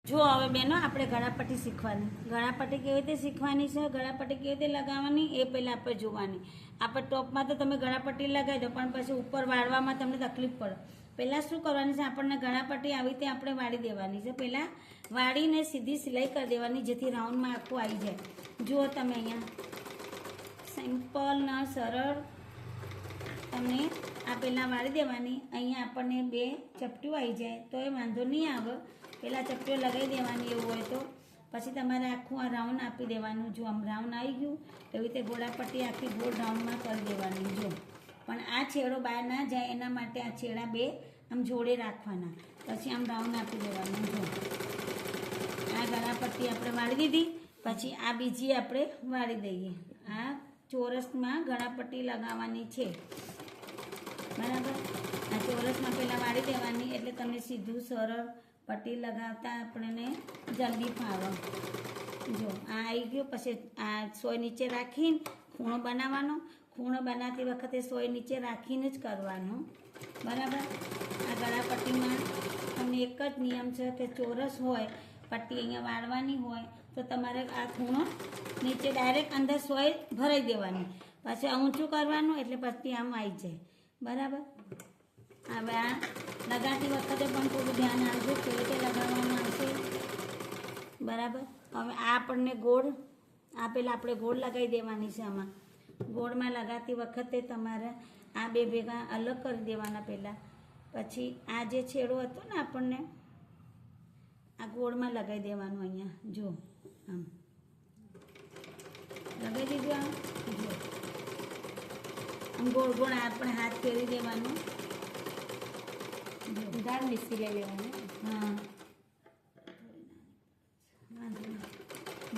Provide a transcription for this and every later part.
જો હવે બેનો આપણે ગળાપટ્ટી શીખવાની. ગળાપટ્ટી કેવી રીતે શીખવાની છે, ગળાપટ્ટી કેવી રીતે લગાવવાની એ પહેલાં આપણે જોવાની. આપણે ટોપમાં તો તમે ગળાપટ્ટી લગાવી દો, પણ પછી ઉપર વાળવામાં તમને તકલીફ પડે. પહેલાં શું કરવાની છે, આપણને ગળાપટ્ટી આવી રીતે આપણે વાળી દેવાની છે. પહેલાં વાળીને સીધી સિલાઈ કરી દેવાની, જેથી રાઉન્ડમાં આખું આવી જાય. જુઓ તમે અહીંયા સિમ્પલ ને સરળ તમને આ પહેલાં વાળી દેવાની. અહીંયા આપણને 2 ચપટીઓ આવી જાય તો એ વાંધો નહીં આવે. પહેલાં ચપટીઓ લગાવી દેવાની એવું હોય તો. પછી તમારે આખું આ રાઉન્ડ આપી દેવાનું. જો આમ રાઉન્ડ આવી ગયું એવી રીતે ગોળાપટ્ટી આખી ગોળ રાઉન્ડમાં કરી દેવાની. જો પણ આ છેડો બહાર ના જાય એના માટે આ છેડા 2 આમ જોડે રાખવાના. પછી આમ રાઉન્ડ આપી દેવાનું. જો આ ગળાપટ્ટી આપણે વાળી દીધી. પછી આ બીજી આપણે વાળી દઈએ. આ ચોરસમાં ગળાપટ્ટી લગાવવાની છે, બરાબર. આ ચોરસમાં પહેલાં વાળી દેવાની એટલે તમને સીધું સરળ પટ્ટી લગાવતા આપણને જલ્દી ફાવે. જો આ આવી ગયો. પછી આ સોય નીચે રાખીને ખૂણો બનાવવાનો. ખૂણો બનાવતી વખતે સોય નીચે રાખીને જ કરવાનો, બરાબર. આ ગળાપટ્ટીમાં તમને એક જ નિયમ છે કે ચોરસ હોય, પટ્ટી અહીંયા વાળવાની હોય તો તમારે આ ખૂણો નીચે ડાયરેક્ટ અંદર સોય ભરાઈ દેવાની. પછી ઊંચું કરવાનું એટલે પટ્ટી આમ આવી જાય, બરાબર. હવે આ લગાવતી વખતે પણ થોડું ધ્યાન આપજો કેવી રીતે લગાવવાનું આવશે, બરાબર. હવે આ આપણને ગોળ આ પહેલાં આપણે ગોળ લગાવી દેવાની છે. આમાં ગોળમાં લગાવતી વખતે તમારે આ 2 ભેગા અલગ કરી દેવાના પહેલાં. પછી આ જે છેડો હતો ને આપણને આ ગોળમાં લગાવી દેવાનું. અહીંયા જો આમ લગાવી દીધું. આમ જો આમ ગોળ ગોળ આપણે હાથ ફેરવી દેવાનું. દાળની સિલાઈ લેવાની. હા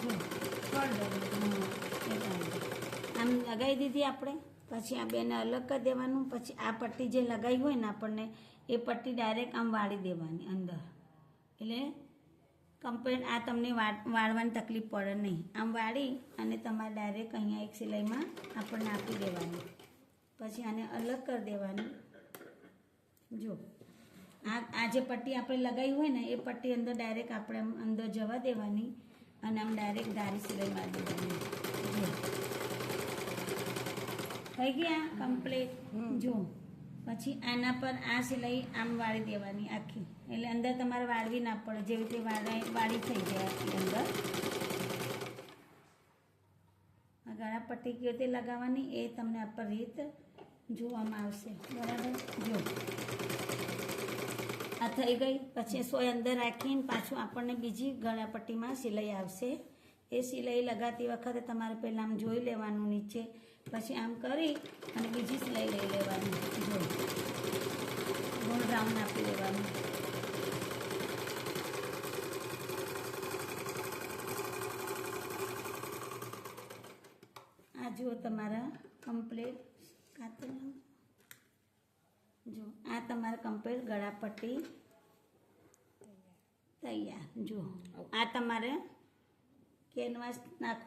જો આમ લગાવી દીધી આપણે. પછી આ 2ને અલગ કરી દેવાનું. પછી આ પટ્ટી જે લગાવી હોય ને આપણને એ પટ્ટી ડાયરેક્ટ આમ વાળી દેવાની અંદર. એટલે કમ્પ્લીટ આ તમને વાળવાની તકલીફ પડે નહીં. આમ વાળી અને તમારે ડાયરેક્ટ અહીંયા એક સિલાઈમાં આપણને આપી દેવાની. પછી આને અલગ કરી દેવાની. જો આ જે પટ્ટી આપણે લગાવી હોય ને એ પટ્ટી અંદર ડાયરેક્ટ આપણે આમ અંદર જવા દેવાની અને આમ ડાયરેક્ટ ધારી સિલાઈ મારી દેવાની. જો થઈ ગયા કમ્પ્લીટ. જો પછી આના પર આ સિલાઈ આમ વાળી દેવાની આખી. એટલે અંદર તમારે વાળવી ના પડે, જેવી રીતે વાળી થઈ જાય આખી અંદર. આ ગળાપટ્ટી કેવી રીતે લગાવવાની એ તમને આ પર રીત જોવામાં આવશે, બરાબર. જો આ થઈ ગઈ. પછી સોય અંદર રાખીને પાછું આપણને બીજી ગળાપટ્ટીમાં સિલાઈ આવશે. એ સિલાઈ લગાવતી વખતે તમારે પહેલાં આમ જોઈ લેવાનું નીચે. પછી આમ કરી અને બીજી સિલાઈ લઈ લેવાની. જો ગોળ રાઉન્ડ આપી દેવાનું. આ જુઓ તમારા કમ્પ્લીટ કાતર. જો આ તમારા કમ્પ્લીટ ગળાપટ્ટી તૈયાર. જો આ તમારે કેનવાસ નાખવું